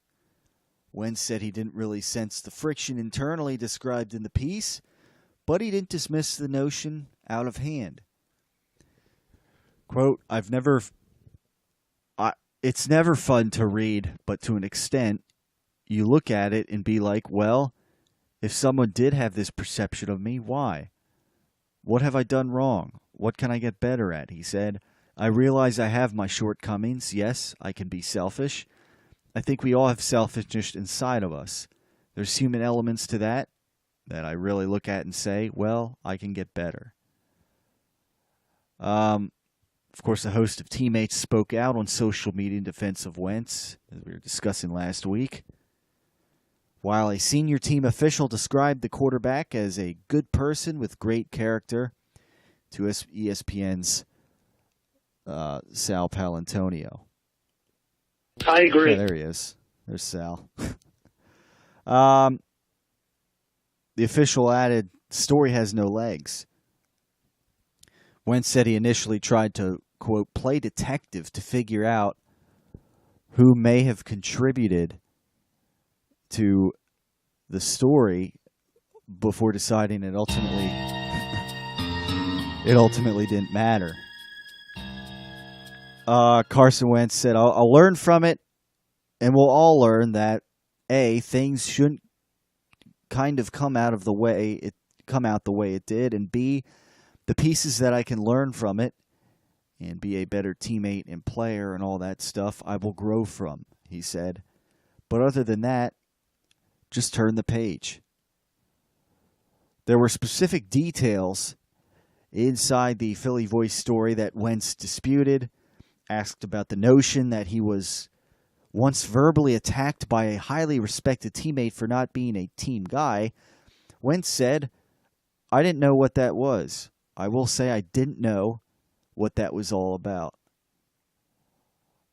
Wentz said he didn't really sense the friction internally described in the piece, but he didn't dismiss the notion out of hand. Quote, it's never fun to read, but to an extent, you look at it and be like, well, if someone did have this perception of me, why? What have I done wrong? What can I get better at? He said, I realize I have my shortcomings. Yes, I can be selfish. I think we all have selfishness inside of us. There's human elements to that I really look at and say, well, I can get better. Of course, a host of teammates spoke out on social media in defense of Wentz, as we were discussing last week. While a senior team official described the quarterback as a good person with great character, to ESPN's Sal Paolantonio. I agree. Yeah, there he is. There's Sal. The official added, story has no legs. Wentz said he initially tried to, quote, play detective to figure out who may have contributed to the story before deciding it ultimately didn't matter. Carson Wentz said, I'll learn from it, and we'll all learn that, A, things shouldn't kind of come out the way it did, and B, the pieces that I can learn from it and be a better teammate and player and all that stuff, I will grow from, he said. But other than that, just turn the page. There were specific details inside the Philly Voice story that Wentz disputed, asked about the notion that he was once verbally attacked by a highly respected teammate for not being a team guy. Wentz said, I didn't know what that was. I will say I didn't know what that was all about.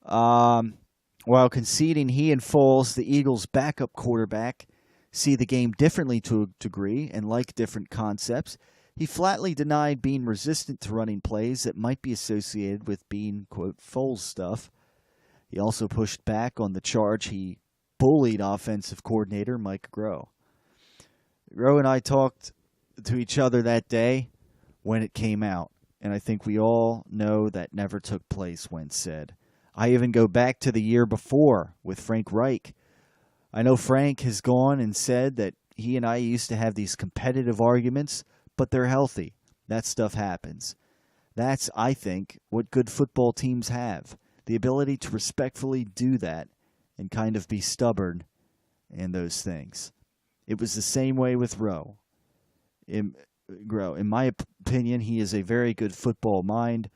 While conceding he and Foles, the Eagles' backup quarterback, see the game differently to a degree and like different concepts, he flatly denied being resistant to running plays that might be associated with being, quote, Foles stuff. He also pushed back on the charge he bullied offensive coordinator Mike Groh. Groh and I talked to each other that day when it came out, and I think we all know that never took place, Wentz said. I even go back to the year before with Frank Reich. I know Frank has gone and said that he and I used to have these competitive arguments, but they're healthy. That stuff happens. That's, I think, what good football teams have. The ability to respectfully do that and kind of be stubborn in those things. It was the same way with Groh. In my opinion, he is a very good football mind,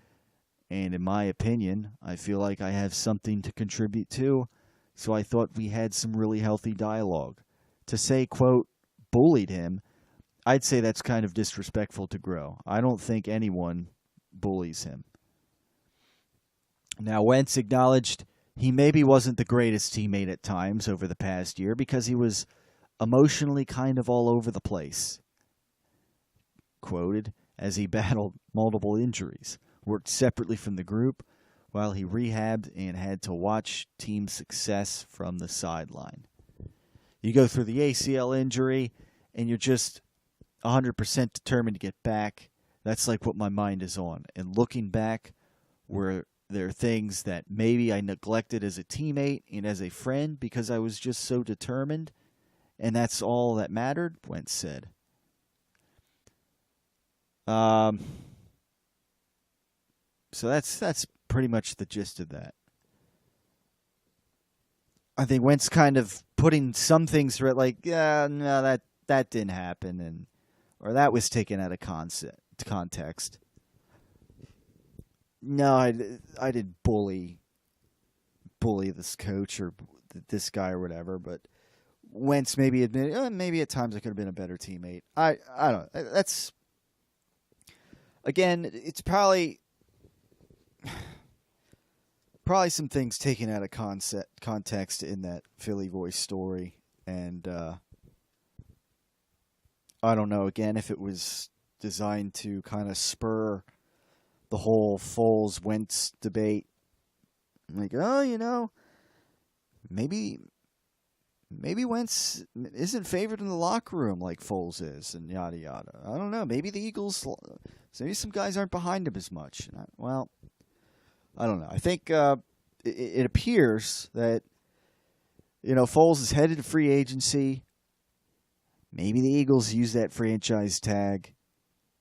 and in my opinion, I feel like I have something to contribute to, so I thought we had some really healthy dialogue. To say, quote, bullied him, I'd say that's kind of disrespectful to Groh. I don't think anyone bullies him. Now, Wentz acknowledged he maybe wasn't the greatest teammate at times over the past year because he was emotionally kind of all over the place. Quoted, as he battled multiple injuries, worked separately from the group while he rehabbed and had to watch team success from the sideline. You go through the ACL injury and you're just 100% determined to get back. That's like what my mind is on. And looking back, where there are things that maybe I neglected as a teammate and as a friend because I was just so determined, and that's all that mattered, Wentz said. So that's pretty much the gist of that. I think Wentz kind of putting some things through it, like, yeah, no, that didn't happen, or that was taken out of context. No, I didn't bully this coach or this guy or whatever, but Wentz maybe admitted, maybe at times I could have been a better teammate. I don't know. That's, again, it's probably some things taken out of context in that Philly Voice story, and I don't know, again, if it was designed to kind of spur the whole Foles-Wentz debate. Like, oh, maybe Wentz isn't favored in the locker room like Foles is, and yada yada. I don't know. Maybe the Eagles, maybe some guys aren't behind him as much. Well, I don't know. I think it appears that Foles is headed to free agency. Maybe the Eagles use that franchise tag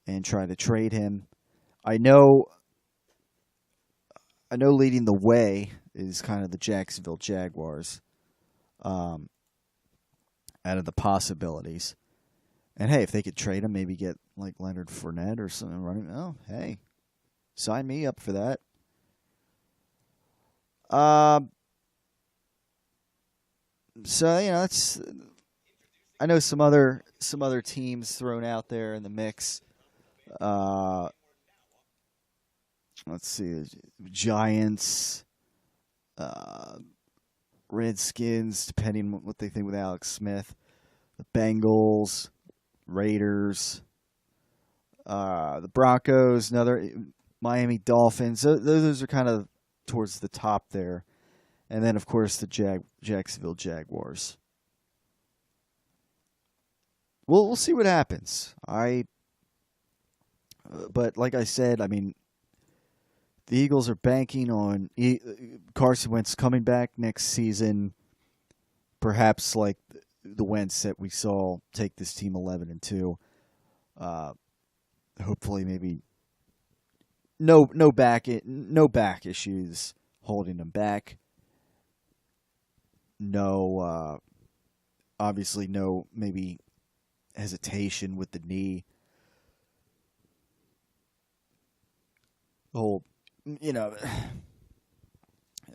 and try to trade him. I know leading the way is kind of the Jacksonville Jaguars out of the possibilities. And hey, if they could trade him, maybe get like Leonard Fournette or something running. Oh, hey, sign me up for that. So that's. I know some other teams thrown out there in the mix. Let's see, Giants, Redskins, depending on what they think with Alex Smith, the Bengals, Raiders, the Broncos, another Miami Dolphins. Those are kind of towards the top there, and then of course the Jacksonville Jaguars. We'll see what happens. But like I said, I mean, the Eagles are banking on Carson Wentz coming back next season, perhaps like the Wentz that we saw take this team 11-2. Hopefully, maybe no back issues holding them back. No, obviously no maybe hesitation with the knee.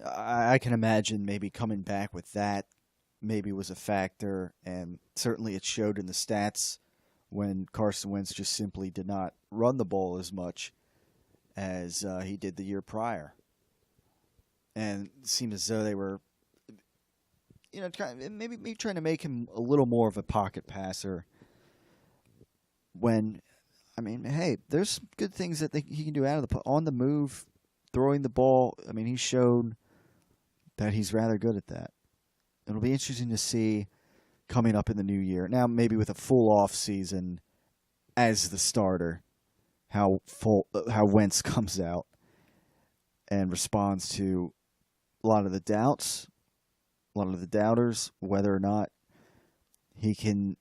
I can imagine maybe coming back with that maybe was a factor, and certainly it showed in the stats when Carson Wentz just simply did not run the ball as much as he did the year prior. And it seemed as though they were, maybe trying to make him a little more of a pocket passer when, I mean, hey, there's good things that he can do on the move, throwing the ball. I mean, he's shown that he's rather good at that. It'll be interesting to see coming up in the new year. Now, maybe with a full off season as the starter, how Wentz comes out and responds to a lot of the doubts, a lot of the doubters, whether or not he can,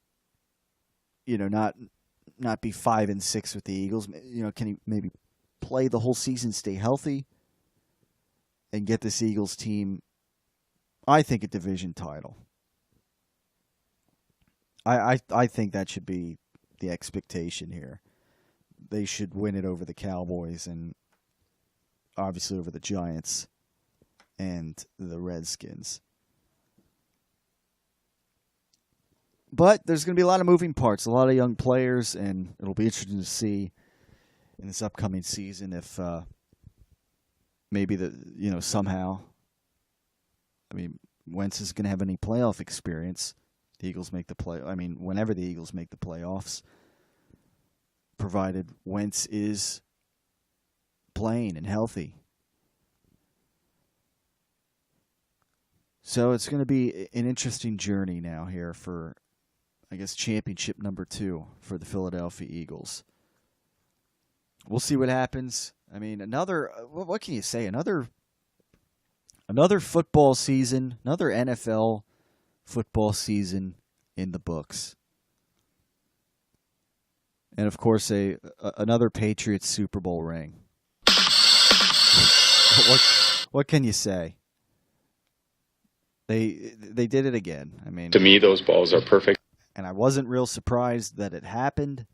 not be 5-6 with the Eagles. Can he maybe play the whole season, stay healthy, and get this Eagles team, I think, a division title. I think that should be the expectation here. They should win it over the Cowboys and obviously over the Giants and the Redskins. But there's going to be a lot of moving parts, a lot of young players, and it'll be interesting to see in this upcoming season if maybe somehow, I mean, Wentz is going to have any playoff experience. The Eagles make the whenever the Eagles make the playoffs, provided Wentz is playing and healthy. So it's going to be an interesting journey now here for, I guess, championship number 2 for the Philadelphia Eagles. We'll see what happens. I mean, what can you say? Another football season, another NFL football season in the books. And, of course, another Patriots Super Bowl ring. What can you say? They did it again. I mean, To me, those balls are perfect. And I wasn't real surprised that it happened.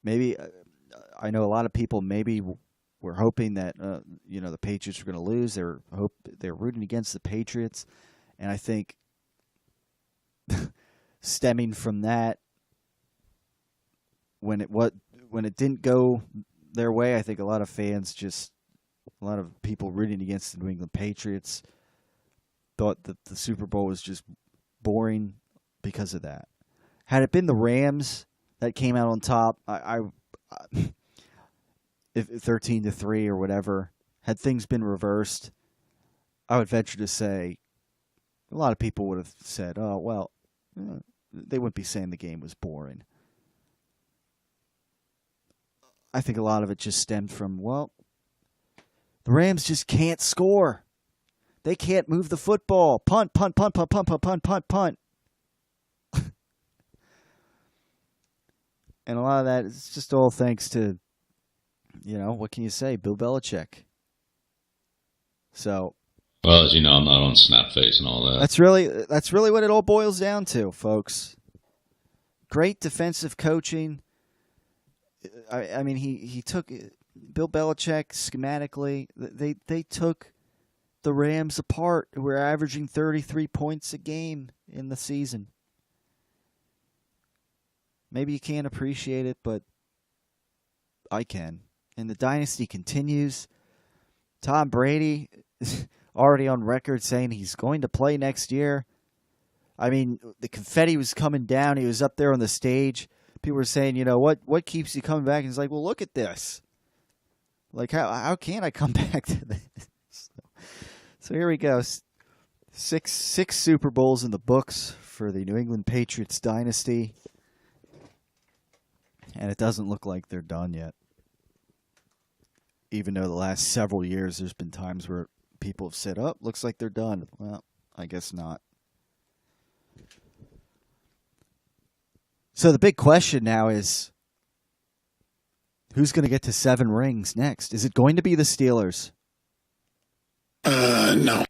Maybe, I know a lot of people maybe were hoping that the Patriots were going to lose. They're rooting against the Patriots, and I think stemming from that, when it didn't go their way, I think a lot of people rooting against the New England Patriots thought that the Super Bowl was just boring because of that. Had it been the Rams that came out on top, if 13-3 or whatever, had things been reversed, I would venture to say a lot of people would have said, oh, well, they wouldn't be saying the game was boring. I think a lot of it just stemmed from, well, the Rams just can't score. They can't move the football. Punt, punt, punt, punt, punt, punt, punt, punt, punt. And a lot of that is just all thanks to, what can you say, Bill Belichick. So, well, as you know, I'm not on snap face and all that. That's really what it all boils down to, folks. Great defensive coaching. I mean, he took Bill Belichick schematically. They took the Rams apart, who were averaging 33 points a game in the season. Maybe you can't appreciate it, but I can. And the dynasty continues. Tom Brady is already on record saying he's going to play next year. I mean, the confetti was coming down. He was up there on the stage. People were saying, what keeps you coming back? And he's like, well, look at this. Like, how can I come back to this? So here we go. Six Super Bowls in the books for the New England Patriots dynasty. And it doesn't look like they're done yet. Even though the last several years there's been times where people have said, oh, looks like they're done. Well, I guess not. So the big question now is, who's going to get to 7 rings next? Is it going to be the Steelers? No.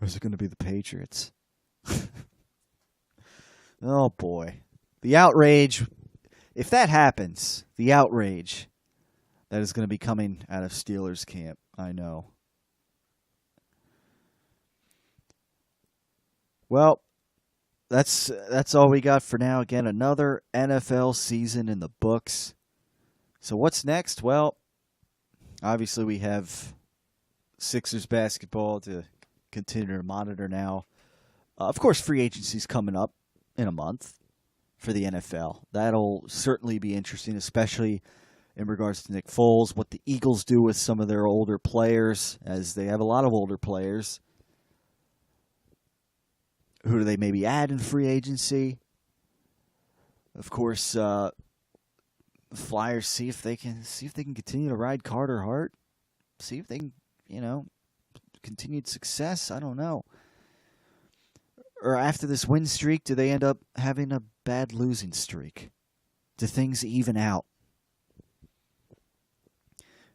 Or is it going to be the Patriots? Oh, boy. The outrage. If that happens, the outrage that is going to be coming out of Steelers camp, I know. Well, that's all we got for now. Again, another NFL season in the books. So what's next? Well, obviously we have Sixers basketball to continue to monitor now. Of course, free agency's coming up in a month for the NFL. That'll certainly be interesting, especially in regards to Nick Foles, what the Eagles do with some of their older players, as they have a lot of older players. Who do they maybe add in free agency? Of course, Flyers see if they can continue to ride Carter Hart. See if they can, continued success. I don't know. Or after this win streak, do they end up having a bad losing streak? Do things even out?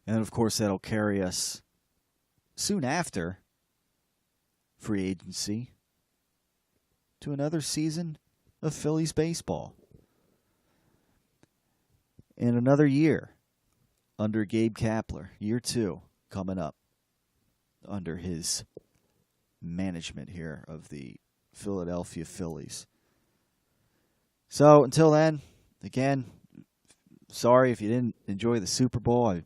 And then, of course, that'll carry us soon after free agency to another season of Phillies baseball. And another year under Gabe Kapler, year 2 coming up under his management here of the Philadelphia Phillies. So until then, again, sorry if you didn't enjoy the Super Bowl.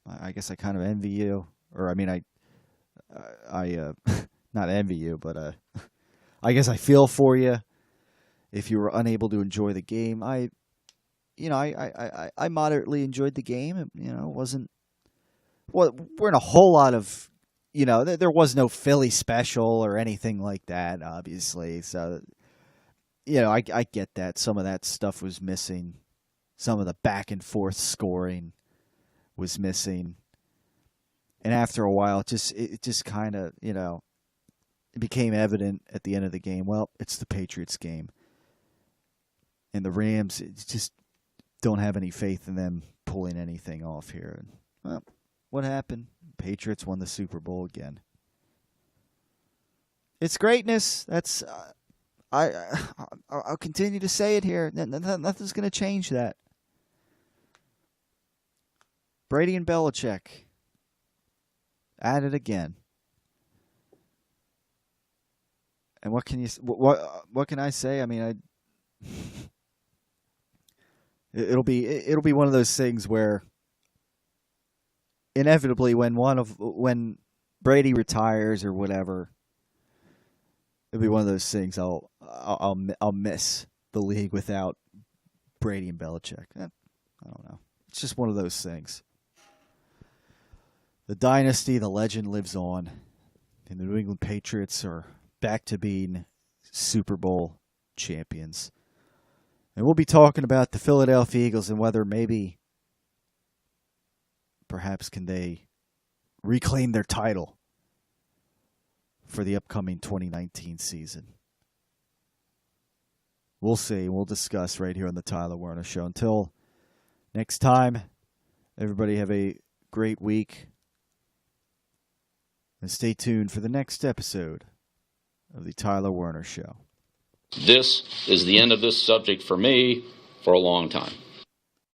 I guess I kind of envy you, or I mean, I not envy you, but I guess I feel for you if you were unable to enjoy the game. I moderately enjoyed the game. Wasn't weren't a whole lot of, there was no Philly special or anything like that, obviously. So, I get that. Some of that stuff was missing. Some of the back and forth scoring was missing. And after a while, it just kind of, it became evident at the end of the game, well, it's the Patriots game. And the Rams just don't have any faith in them pulling anything off here. And, well, what happened? Patriots won the Super Bowl again. It's greatness. That's I'll continue to say it here. Nothing's going to change that. Brady and Belichick at it again. And what can can I say? I mean, it'll be one of those things where inevitably when Brady retires or whatever, it'll be one of those things I'll miss the league without Brady and Belichick. I don't know. It's just one of those things. The dynasty, the legend lives on. And the New England Patriots are back to being Super Bowl champions. And we'll be talking about the Philadelphia Eagles and whether perhaps can they reclaim their title for the upcoming 2019 season. We'll see. We'll discuss right here on the Tyler Werner Show. Until next time, everybody have a great week. And stay tuned for the next episode of the Tyler Werner Show. This is the end of this subject for me for a long time.